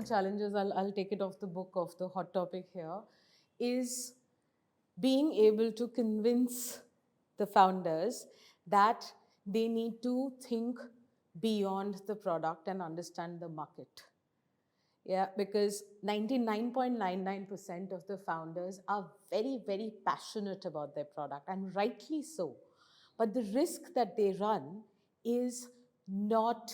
challenges, I'll take it off the book of the hot topic here, is being able to convince the founders that they need to think beyond the product and understand the market. Yeah, because 99.99% of the founders are very, very passionate about their product, and rightly so. But the risk that they run is not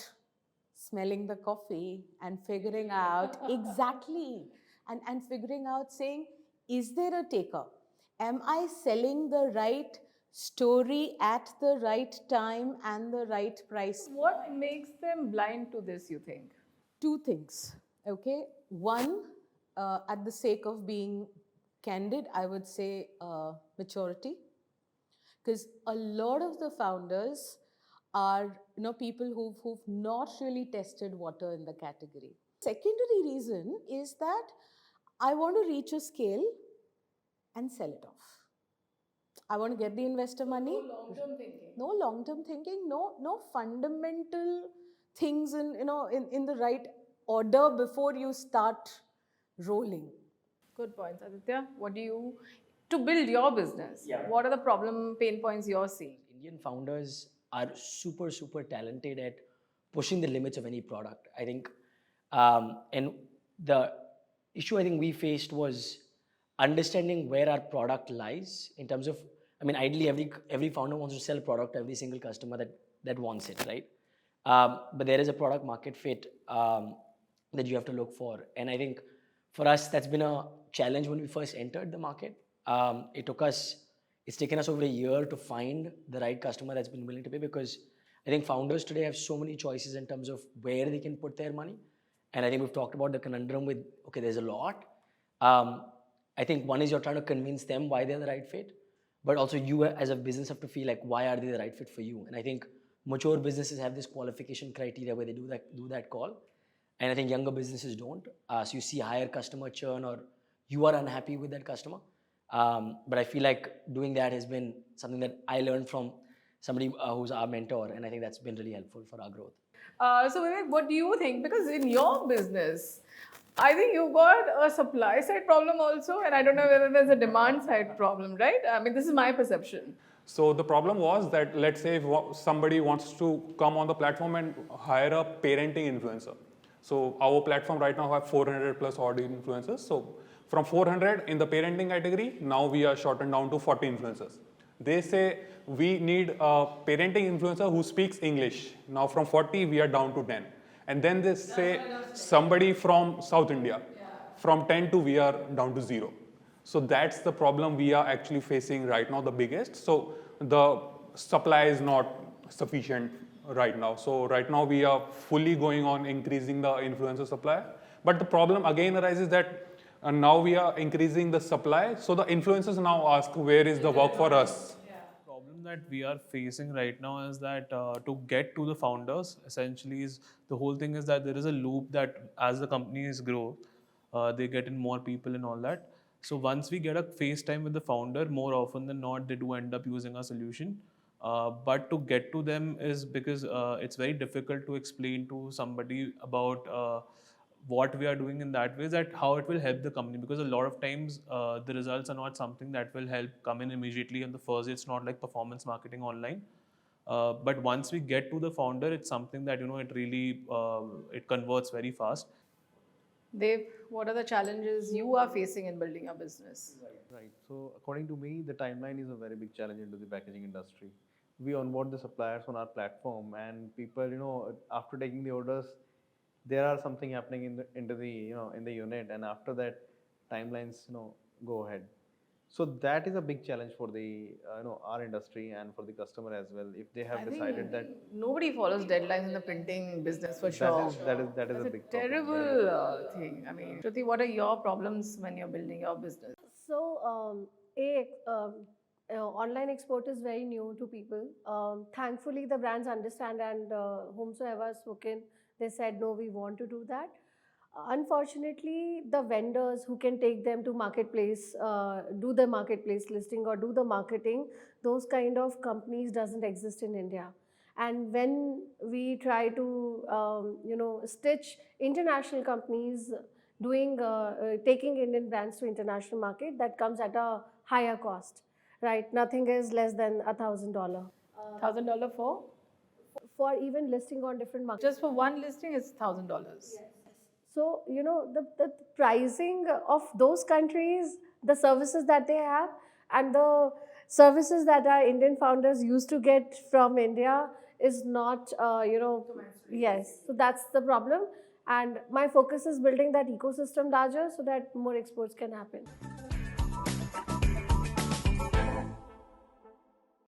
smelling the coffee and figuring out exactly, and figuring out, saying, is there a taker? Am I selling the right story at the right time and the right price? What makes them blind to this, you think? Two things, okay? One, at the sake of being candid, I would say maturity. Because a lot of the founders are people who've not really tested water in the category. Secondary reason is that I want to reach a scale and sell it off. I want to get the investor money. No long-term thinking. No long-term thinking. No fundamental things in the right order before you start rolling. Good points, Aditya. To build your business, what are the pain points you're seeing? Indian founders are super, super talented at pushing the limits of any product. I think, and the issue I think we faced was understanding where our product lies in terms of, ideally every founder wants to sell a product to every single customer that wants it, right? But there is a product market fit that you have to look for. And I think for us, that's been a challenge when we first entered the market. It's taken us over a year to find the right customer that's been willing to pay, because I think founders today have so many choices in terms of where they can put their money. And I think we've talked about the conundrum with, okay, there's a lot. I think one is you're trying to convince them why they're the right fit, but also you as a business have to feel like, why are they the right fit for you? And I think mature businesses have this qualification criteria where they do that call. And I think younger businesses don't. So you see higher customer churn, or you are unhappy with that customer. But I feel like doing that has been something that I learned from somebody who's our mentor, and I think that's been really helpful for our growth. So Vivek, what do you think? Because in your business, I think you've got a supply side problem also, and I don't know whether there's a demand side problem, right? I mean, this is my perception. So the problem was that, let's say if somebody wants to come on the platform and hire a parenting influencer. So our platform right now have 400 plus odd influencers. So from 400 in the parenting category, now we are shortened down to 40 influencers. They say we need a parenting influencer who speaks English. Now from 40, we are down to 10. And then they say somebody from South India. From 10 to we are down to 0. So that's the problem we are actually facing right now, the biggest. So the supply is not sufficient right now. So right now we are fully going on increasing the influencer supply. But the problem again arises that now we are increasing the supply. So the influencers now ask, where is the work for us? The problem that we are facing right now is that to get to the founders, essentially the whole thing is that there is a loop that as the companies grow, they get in more people and all that. So once we get a face time with the founder, more often than not, they do end up using our solution. But to get to them is because it's very difficult to explain to somebody about what we are doing in that way, that how it will help the company, because a lot of times the results are not something that will help come in immediately on the first day. It's not like performance marketing online. But once we get to the founder, it's something that, it really, it converts very fast. Dev, what are the challenges you are facing in building a business? Right. So according to me, the timeline is a very big challenge into the packaging industry. We onboard the suppliers on our platform, and people, after taking the orders, there are something happening in the unit, and after that, timelines, go ahead. So that is a big challenge for the our industry and for the customer as well. If they have decided that nobody follows deadlines in the printing business for sure. That is a big terrible thing. I mean, Shruti, what are your problems when you're building your business? So, online export is very new to people. Thankfully, the brands understand, and whomsoever has spoken, they said, no, we want to do that. Unfortunately, the vendors who can take them to marketplace, do the marketplace listing or do the marketing, those kind of companies doesn't exist in India. And when we try to, stitch international companies doing, taking Indian brands to international market, that comes at a higher cost, right? Nothing is less than $1,000. $1,000 for? For even listing on different markets. Just for one listing, it's $1,000. So, the pricing of those countries, the services that they have, and the services that our Indian founders used to get from India is not, yes. So that's the problem. And my focus is building that ecosystem larger so that more exports can happen.